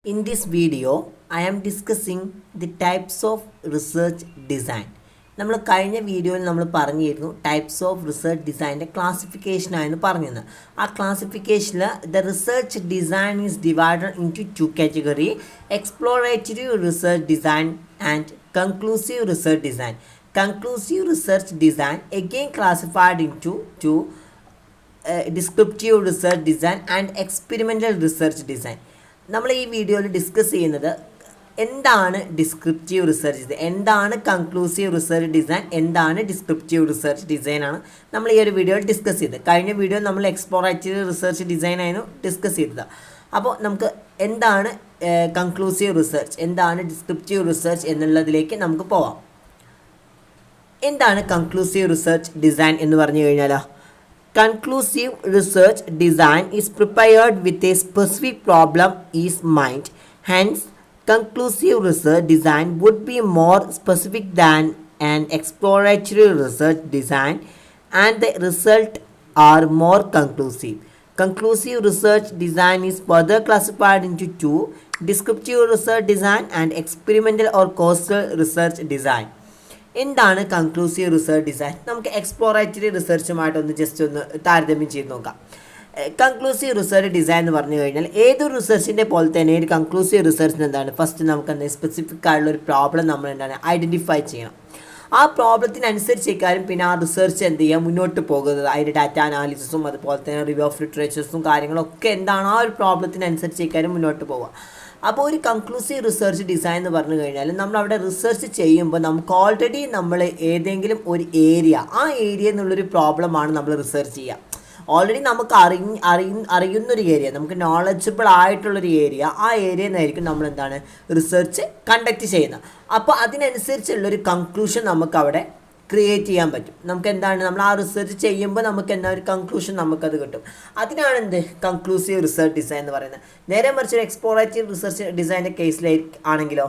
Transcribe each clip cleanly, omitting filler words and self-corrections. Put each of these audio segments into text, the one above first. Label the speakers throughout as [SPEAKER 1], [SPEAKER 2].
[SPEAKER 1] In this video, I am discussing the types of research design. നമ്മൾ കഴിഞ്ഞ വീഡിയോയിൽ നമ്മൾ പറഞ്ഞിരുന്നു ടൈപ്സ് ഓഫ് റിസർച്ച് ഡിസൈൻ്റെ ക്ലാസിഫിക്കേഷനായിരുന്നു പറഞ്ഞത്. ആ ക്ലാസിഫിക്കേഷനിൽ the research design is divided into category: exploratory research design and conclusive research design. Conclusive research design again classified into two descriptive research design and experimental research design. നമ്മൾ ഈ വീഡിയോയിൽ discuss ചെയ്യുന്നത് എന്താണ് ഡിസ്ക്രിപ്റ്റീവ് റിസർച്ച് ഡിസൈൻ, എന്താണ് conclusive research design, എന്താണ് descriptive research ഡിസൈനാണ് നമ്മൾ ഈ ഒരു വീഡിയോയിൽ ഡിസ്കസ് ചെയ്തത്. കഴിഞ്ഞ വീഡിയോ നമ്മൾ എക്സ്പ്ലോറേറ്ററി റിസർച്ച് ഡിസൈൻ ആയിരുന്നു ഡിസ്കസ് ചെയ്തത്. അപ്പോൾ നമുക്ക് എന്താണ് കൺക്ലൂസീവ് റിസർച്ച്, എന്താണ് ഡിസ്ക്രിപ്റ്റീവ് റിസർച്ച് എന്നുള്ളതിലേക്ക് നമുക്ക് പോവാം. എന്താണ് കൺക്ലൂസീവ് റിസർച്ച് ഡിസൈൻ എന്ന് പറഞ്ഞു കഴിഞ്ഞാൽ, conclusive research design is prepared with a specific problem is mind. Hence conclusive research design would be more specific than an exploratory research design, and the results are more conclusive. Conclusive research design is further classified into two: descriptive research design and experimental or causal research design. എന്താണ് conclusive research design? നമുക്ക് exploratory റിസർച്ചുമായിട്ടൊന്ന് just ഒന്ന് താരതമ്യം ചെയ്ത് നോക്കാം. Conclusive research design എന്ന് പറഞ്ഞു കഴിഞ്ഞാൽ ഏതൊരു റിസർച്ചിൻ്റെ പോലെ തന്നെ ഒരു കൺക്ലൂസീവ് റിസർച്ചിന് എന്താണ്, ഫസ്റ്റ് നമുക്ക് എന്താ സ്പെസിഫിക് ആയിട്ടുള്ള ഒരു പ്രോബ്ലം നമ്മൾ എന്താണ് ഐഡൻറ്റിഫൈ ചെയ്യണം. ആ പ്രോബ്ലത്തിനനുസരിച്ചേക്കാരും പിന്നെ ആ റിസർച്ച് എന്ത് ചെയ്യുക മുന്നോട്ട് പോകുന്നത്. അതിൻ്റെ ഡാറ്റ അനാലിസിസും അതുപോലെ തന്നെ റിവ്യൂ ഓഫ് ലിറ്ററേച്ചേഴ്സും കാര്യങ്ങളൊക്കെ എന്താണ് ആ ഒരു പ്രോബ്ലത്തിനനുസരിച്ചേക്കാരും മുന്നോട്ട് പോവുക. അപ്പോൾ ഒരു കൺക്ലൂസീവ് റിസർച്ച് ഡിസൈൻ എന്ന് പറഞ്ഞു കഴിഞ്ഞാൽ നമ്മളവിടെ റിസർച്ച് ചെയ്യുമ്പോൾ നമുക്ക് ഓൾറെഡി നമ്മൾ ഏതെങ്കിലും ഒരു ഏരിയ, ആ ഏരിയ എന്നുള്ളൊരു പ്രോബ്ലമാണ് നമ്മൾ റിസർച്ച് ചെയ്യുക. ഓൾറെഡി നമുക്ക് അറിയുന്നൊരു ഏരിയ, നമുക്ക് നോളജബിൾ ആയിട്ടുള്ളൊരു ഏരിയ, ആ ഏരിയ എന്നായിരിക്കും നമ്മൾ എന്താണ് റിസർച്ച് കണ്ടക്ട് ചെയ്യുന്നത്. അപ്പോൾ അതിനനുസരിച്ചുള്ളൊരു കൺക്ലൂഷൻ നമുക്ക് അവിടെ ക്രിയേറ്റ് ചെയ്യാൻ പറ്റും. നമുക്ക് എന്താണ് നമ്മൾ ആ റിസർച്ച് ചെയ്യുമ്പോൾ നമുക്ക് എന്താ ഒരു കൺക്ലൂഷൻ നമുക്കത് കിട്ടും. അതിനാണ് എന്ത് കൺക്ലൂസീവ് റിസർച്ച് ഡിസൈൻ എന്ന് പറയുന്നത്. നേരെ മറിച്ച് ഒരു എക്സ്പ്ലോറേറ്റീവ് റിസർച്ച് ഡിസൈൻ്റെ കേസിലേക്ക് ആണെങ്കിലോ,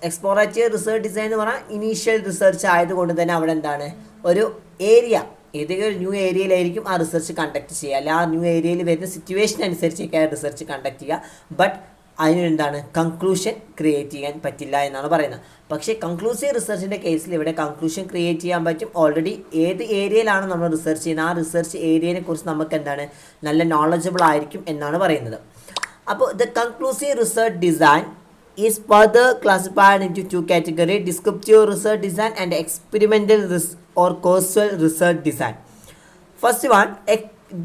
[SPEAKER 1] എക്സ്പ്ലോറേറ്റീവ് റിസർച്ച് ഡിസൈൻ എന്ന് പറഞ്ഞാൽ ഇനീഷ്യൽ റിസർച്ച് ആയതുകൊണ്ട് തന്നെ അവിടെ എന്താണ് ഒരു ഏരിയ, ഏതെങ്കിലും ഒരു ന്യൂ ഏരിയയിലായിരിക്കും ആ റിസർച്ച് കണ്ടക്ട് ചെയ്യുക, അല്ല ആ ന്യൂ ഏരിയയിൽ വരുന്ന സിറ്റുവേഷൻ അനുസരിച്ചൊക്കെ ആ റിസർച്ച് കണ്ടക്ട് ചെയ്യുക. ബട്ട് അതിനെന്താണ് കൺക്ലൂഷൻ ക്രിയേറ്റ് ചെയ്യാൻ പറ്റില്ല എന്നാണ് പറയുന്നത്. പക്ഷേ കൺക്ലൂസീവ് റിസർച്ചിൻ്റെ കേസിൽ ഇവിടെ കൺക്ലൂഷൻ ക്രിയേറ്റ് ചെയ്യാൻ പറ്റും. ഓൾറെഡി ഏത് ഏരിയയിലാണ് നമ്മൾ റിസർച്ച് ചെയ്യുന്നത് ആ റിസർച്ച് ഏരിയയെ കുറിച്ച് നമുക്ക് എന്താണ് നല്ല നോളജബിൾ ആയിരിക്കും എന്നാണ് പറയുന്നത്. അപ്പോൾ the conclusive research design is further classified into two categories: descriptive research design and experimental or causal research design. First one,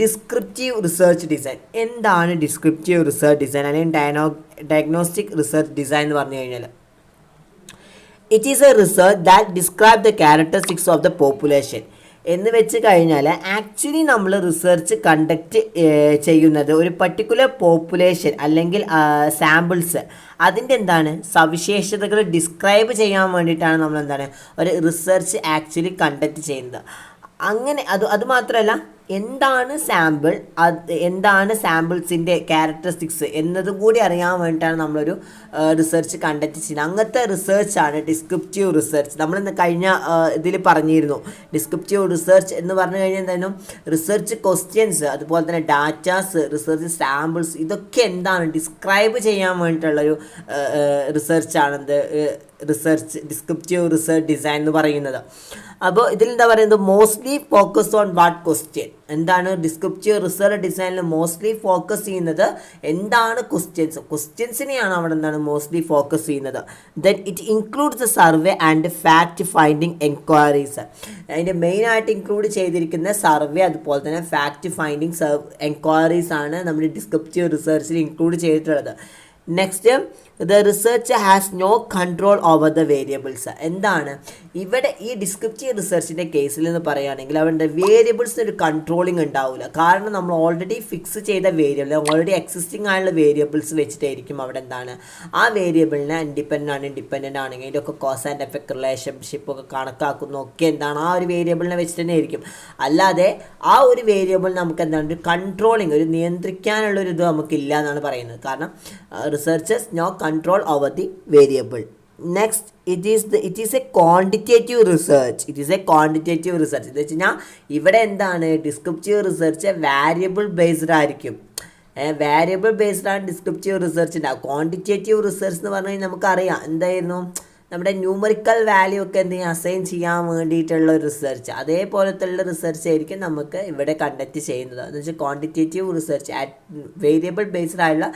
[SPEAKER 1] descriptive research design. എന്താണ് descriptive research design അല്ലെങ്കിൽ diagnostic research design എന്ന് പറഞ്ഞു കഴിഞ്ഞാൽ, it is a research that describes the characteristics of the population. എന്ന് വെച്ച് കഴിഞ്ഞാൽ actually നമ്മൾ research conduct ചെയ്യുന്നത് ഒരു പർട്ടിക്കുലർ പോപ്പുലേഷൻ അല്ലെങ്കിൽ സാമ്പിൾസ് അതിൻ്റെ എന്താണ് സവിശേഷതകൾ ഡിസ്ക്രൈബ് ചെയ്യാൻ വേണ്ടിയിട്ടാണ് നമ്മൾ എന്താണ് ഒരു റിസർച്ച് ആക്ച്വലി കണ്ടക്ട് ചെയ്യുന്നത്. അങ്ങനെ അതുമാത്രമല്ല എന്താണ് സാമ്പിൾ, എന്താണ് സാമ്പിൾസിൻ്റെ ക്യാരക്ടറിസ്റ്റിക്സ് എന്നതും കൂടി അറിയാൻ വേണ്ടിയിട്ടാണ് നമ്മളൊരു റിസർച്ച് കണ്ടക്ട് ചെയ്യുന്നത്. അങ്ങനത്തെ റിസർച്ചാണ് ഡിസ്ക്രിപ്റ്റീവ് റിസർച്ച്. നമ്മളിന്ന് കഴിഞ്ഞ ഇതിൽ പറഞ്ഞിരുന്നു ഡിസ്ക്രിപ്റ്റീവ് റിസർച്ച് എന്ന് പറഞ്ഞു കഴിഞ്ഞാൽ എന്തായാലും റിസർച്ച് ക്വസ്റ്റ്യൻസ് അതുപോലെ തന്നെ ഡാറ്റാസ്, റിസർച്ച് സാമ്പിൾസ് ഇതൊക്കെ എന്താണ് ഡിസ്ക്രൈബ് ചെയ്യാൻ വേണ്ടിയിട്ടുള്ളൊരു റിസർച്ചാണ് റിസർച്ച് ഡിസ്ക്രിപ്റ്റീവ് റിസർച്ച് ഡിസൈൻ എന്ന് പറയുന്നത്. അപ്പോൾ ഇതിലെന്താ പറയുന്നത്, mostly focus on what question. എന്താണ് ഡിസ്ക്രിപ്റ്റീവ് റിസർച്ച് ഡിസൈനിൽ മോസ്റ്റ്ലി ഫോക്കസ് ചെയ്യുന്നത് എന്താണ് ക്വസ്റ്റ്യൻസിനെയാണ് അവിടെ എന്താണ് മോസ്റ്റ്ലി ഫോക്കസ് ചെയ്യുന്നത്. Then it includes the survey and fact finding enquiries. അതിൻ്റെ മെയിനായിട്ട് ഇൻക്ലൂഡ് ചെയ്തിരിക്കുന്ന സർവേ അതുപോലെ തന്നെ ഫാക്ട് ഫൈൻഡിങ് എൻക്വയറീസ് ആണ് നമ്മുടെ ഡിസ്ക്രിപ്റ്റീവ് റിസർച്ചിൽ ഇൻക്ലൂഡ് ചെയ്തിട്ടുള്ളത്. Next, the research has no control over the variables. എന്താണ് ഇവിടെ ഈ ഡിസ്ക്രിപ്റ്റീവ് റിസർച്ചിൻ്റെ കേസിൽ എന്ന് പറയുകയാണെങ്കിൽ അവരുടെ വേരിയബിൾസിന് ഒരു കൺട്രോളിങ് ഉണ്ടാവില്ല. കാരണം നമ്മൾ ഓൾറെഡി ഫിക്സ് ചെയ്ത വേരിയബിൾ, ഓൾറെഡി എക്സിസ്റ്റിംഗ് ആയുള്ള വേരിയബിൾസ് വെച്ചിട്ടായിരിക്കും അവിടെ എന്താണ് ആ വേരിയബിളിനെ ഡിപ്പെൻഡൻ്റ് ആണെങ്കിൽ ഇതിൻ്റെയൊക്കെ കോസ് ആൻഡ് എഫക്ട് റിലേഷൻഷിപ്പൊക്കെ കണക്കാക്കുന്നതൊക്കെ എന്താണ് ആ ഒരു വേരിയബിളിനെ വെച്ചിട്ട് തന്നെ ആയിരിക്കും. അല്ലാതെ ആ ഒരു വേരിയബിൾ നമുക്ക് എന്താണ് ഒരു കൺട്രോളിങ്, ഒരു നിയന്ത്രിക്കാനുള്ളൊരു ഇത് നമുക്കില്ല എന്നാണ് പറയുന്നത്. കാരണം researchers no control over the variable. Next, it is a quantitative research. എന്ന് വെച്ച് കഴിഞ്ഞാൽ ഇവിടെ എന്താണ് ഡിസ്ക്രിപ്റ്റീവ് റിസർച്ച് വേരിയബിൾ ബേസ്ഡ് ആയിരിക്കും. വേരിയബിൾ ബേസ്ഡ് ആണ് ഡിസ്ക്രിപ്റ്റീവ് റിസർച്ച് ഉണ്ടാവും. ക്വാണ്ടിറ്റേറ്റീവ് റിസർച്ച് എന്ന് പറഞ്ഞു കഴിഞ്ഞാൽ നമുക്കറിയാം എന്തായിരുന്നു, നമ്മുടെ ന്യൂമറിക്കൽ വാല്യൂ ഒക്കെ എന്തെങ്കിലും അസൈൻ ചെയ്യാൻ വേണ്ടിയിട്ടുള്ള ഒരു റിസർച്ച്, അതേപോലത്തുള്ള റിസർച്ച് ആയിരിക്കും നമുക്ക് ഇവിടെ കണ്ടക്ട് ചെയ്യുന്നത്. എന്ന് വെച്ചാൽ ക്വാണ്ടിറ്റേറ്റീവ് റിസർച്ച് വേരിയബിൾ ബേസ്ഡ് ആയുള്ള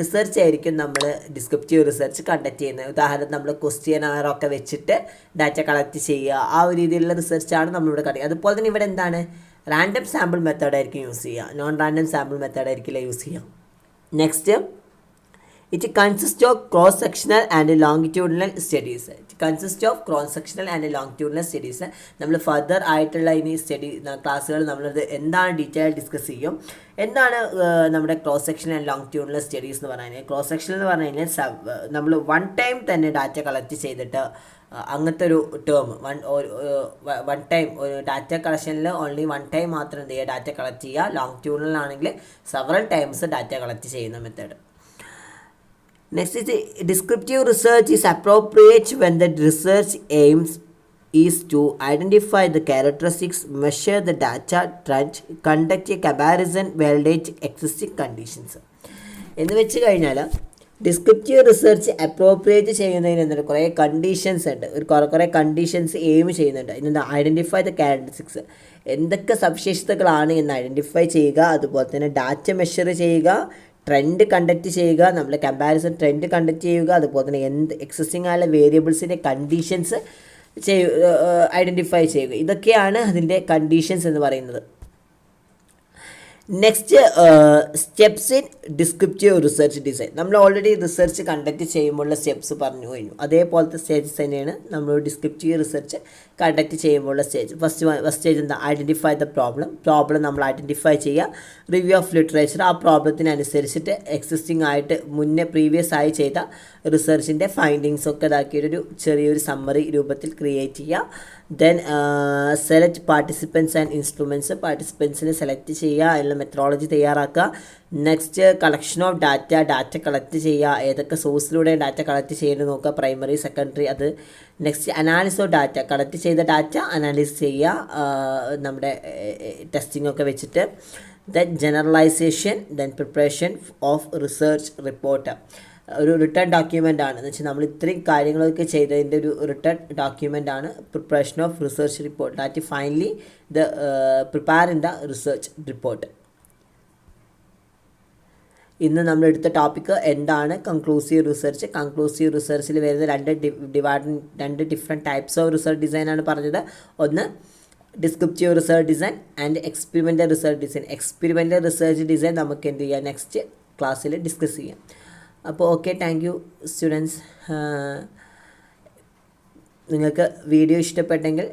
[SPEAKER 1] റിസർച്ച് ആയിരിക്കും നമ്മൾ ഡിസ്ക്രിപ്റ്റീവ് റിസർച്ച് കണ്ടക്ട് ചെയ്യുന്നത്. ഉദാഹരണം നമ്മൾ ക്വസ്റ്റ്യനറൊക്കെ വെച്ചിട്ട് ഡാറ്റ കളക്ട് ചെയ്യുക, ആ ഒരു രീതിയിലുള്ള റിസർച്ചാണ് നമ്മളിവിടെ കണ്ടക്ട്. അതുപോലെ തന്നെ ഇവിടെ എന്താണ്, റാൻഡം സാമ്പിൾ മെത്തേഡായിരിക്കും യൂസ് ചെയ്യുക, നോൺ റാൻഡം സാമ്പിൾ മെത്തേഡായിരിക്കില്ല യൂസ് ചെയ്യുക. Next, it consist of cross sectional and longitudinal studies. It consist of cross sectional and longitudinal studies. നമ്മൾ ഫർദർ ആയിട്ടുള്ള ഇനി ക്ലാസ്സുകൾ നമ്മളത് എന്താണ് ഡീറ്റെയിൽ ഡിസ്കസ് ചെയ്യും. എന്താണ് നമ്മുടെ cross section and longitudinal studies എന്ന് പറയുന്നത്? ക്രോസ് സെക്ഷൻ എന്ന് പറഞ്ഞു കഴിഞ്ഞാൽ നമ്മൾ വൺ ടൈം തന്നെ ഡാറ്റ കളക്ട് ചെയ്തിട്ട് അങ്ങനത്തെ ഒരു ടേം, വൺ ടൈം ഒരു ഡാറ്റ കളക്ഷനിൽ ഓൺലി വൺ ടൈം മാത്രം എന്ത് ചെയ്യുക, ഡാറ്റ കളക്ട് ചെയ്യുക. ലോങ്ങിറ്റ്യൂഡിനലാണെങ്കിൽ സെവറൽ ടൈംസ് ഡാറ്റ കളക്ട് ചെയ്യുന്ന method. Next is descriptive research is appropriate when the research aims is to identify the characteristics, measure the data trend, conduct a comparison, validate existing conditions. എന്ന് വെച്ച് കഴിഞ്ഞാൽ descriptive research appropriate ചെയ്യുന്നതിന് എന്താണ് കുറേ conditions ഉണ്ട്, കുറേ conditions aim ചെയ്യുന്നുണ്ട്. ഇതെന്താ, ഐഡൻറ്റിഫൈ ദ ക്യാരക്ടറിസ്റ്റിക്സ്, എന്തൊക്കെ സവിശേഷതകളാണ് എന്ന് ഐഡൻറ്റിഫൈ ചെയ്യുക, അതുപോലെ തന്നെ ഡാറ്റ മെഷർ ചെയ്യുക, ട്രെൻഡ് കണ്ടക്ട് ചെയ്യുക, നമ്മൾ കമ്പാരിസൺ ട്രെൻഡ് കണ്ടക്ട് ചെയ്യുക, അതുപോലെ തന്നെ എക്സിസ്റ്റിംഗ് ആയുള്ള വേരിയബിൾസിൻ്റെ കണ്ടീഷൻസ് ഐഡൻറ്റിഫൈ ചെയ്യുക. ഇതൊക്കെയാണ് അതിൻ്റെ കണ്ടീഷൻസ് എന്ന് പറയുന്നത്. Next, steps in descriptive research design. നമ്മൾ ഓൾറെഡി റിസർച്ച് കണ്ടക്ട് ചെയ്യുമ്പോഴുള്ള സ്റ്റെപ്സ് പറഞ്ഞു കഴിഞ്ഞു. അതേപോലത്തെ സ്റ്റേജസ് തന്നെയാണ് നമ്മൾ ഡിസ്ക്രിപ്റ്റീവ് റിസർച്ച് കണ്ടക്ട് ചെയ്യുമ്പോഴുള്ള സ്റ്റേജ്. ഫസ്റ്റ് സ്റ്റേജ് എന്താ, ഐഡൻറ്റിഫൈ ദ പ്രോബ്ലം നമ്മൾ ഐഡൻറ്റിഫൈ ചെയ്യുക. റിവ്യൂ ഓഫ് ലിറ്ററേച്ചർ, ആ പ്രോബ്ലത്തിനനുസരിച്ചിട്ട് എക്സിസ്റ്റിംഗ് ആയിട്ട് മുന്നേ പ്രീവിയസ് ആയി ചെയ്ത റിസർച്ചിൻ്റെ ഫൈൻഡിങ്സ് ഒക്കെ ഇതാക്കിയൊരു ചെറിയൊരു സമ്മറി രൂപത്തിൽ ക്രിയേറ്റ് ചെയ്യുക. Then select participants and instruments, പാർട്ടിസിപ്പൻസിനെ സെലക്ട് ചെയ്യുക, അതിനുള്ള മെത്തഡോളജി തയ്യാറാക്കുക. Next, collection of data collect ചെയ്യുക, ഏതൊക്കെ സോഴ്സിലൂടെ ഡാറ്റ കളക്ട് ചെയ്യുന്നത് നോക്കുക, പ്രൈമറി സെക്കൻഡറി അത്. Next, analysis of data, collect ചെയ്ത ഡാറ്റ അനാലിസിസ് ചെയ്യുക നമ്മുടെ ടെസ്റ്റിംഗ് ഒക്കെ വെച്ചിട്ട്. Then generalisation, then preparation of research report, ഒരു റിട്ടേൺ ഡോക്യുമെൻ്റ് ആണ്. എന്ന് വെച്ചാൽ നമ്മൾ ഇത്രയും കാര്യങ്ങളൊക്കെ ചെയ്തതിൻ്റെ ഒരു റിട്ടേൺ ഡോക്യുമെൻ്റ് ആണ് preparation of research report. That finally prepare in the research report. ഇന്ന് നമ്മൾ എടുത്ത ടോപ്പിക്ക് എന്താണ് കൺക്ലൂസീവ് റിസർച്ച്. കൺക്ലൂസീവ് റിസർച്ചിൽ വരുന്ന രണ്ട് ഡിഫറെൻറ്റ് ടൈപ്സ് ഓഫ് റിസർച്ച് ഡിസൈനാണ് പറഞ്ഞത്. ഒന്ന് descriptive research design and experimental research design. Experimental research design നമുക്ക് എന്ത് ചെയ്യാം, നെക്സ്റ്റ് ക്ലാസ്സിൽ ഡിസ്കസ് ചെയ്യാം. അപ്പോൾ ഓക്കെ, താങ്ക് യു സ്റ്റുഡൻസ്. നിങ്ങൾക്ക് വീഡിയോ ഇഷ്ടപ്പെട്ടെങ്കിൽ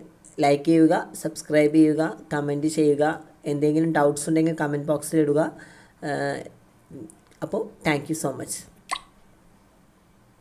[SPEAKER 1] ലൈക്ക് ചെയ്യുക, സബ്സ്ക്രൈബ് ചെയ്യുക, കമൻറ്റ് ചെയ്യുക. എന്തെങ്കിലും ഡൗട്ട്സ് ഉണ്ടെങ്കിൽ കമൻറ്റ് ബോക്സിൽ ഇടുക. അപ്പോൾ താങ്ക് യു സോ മച്ച്.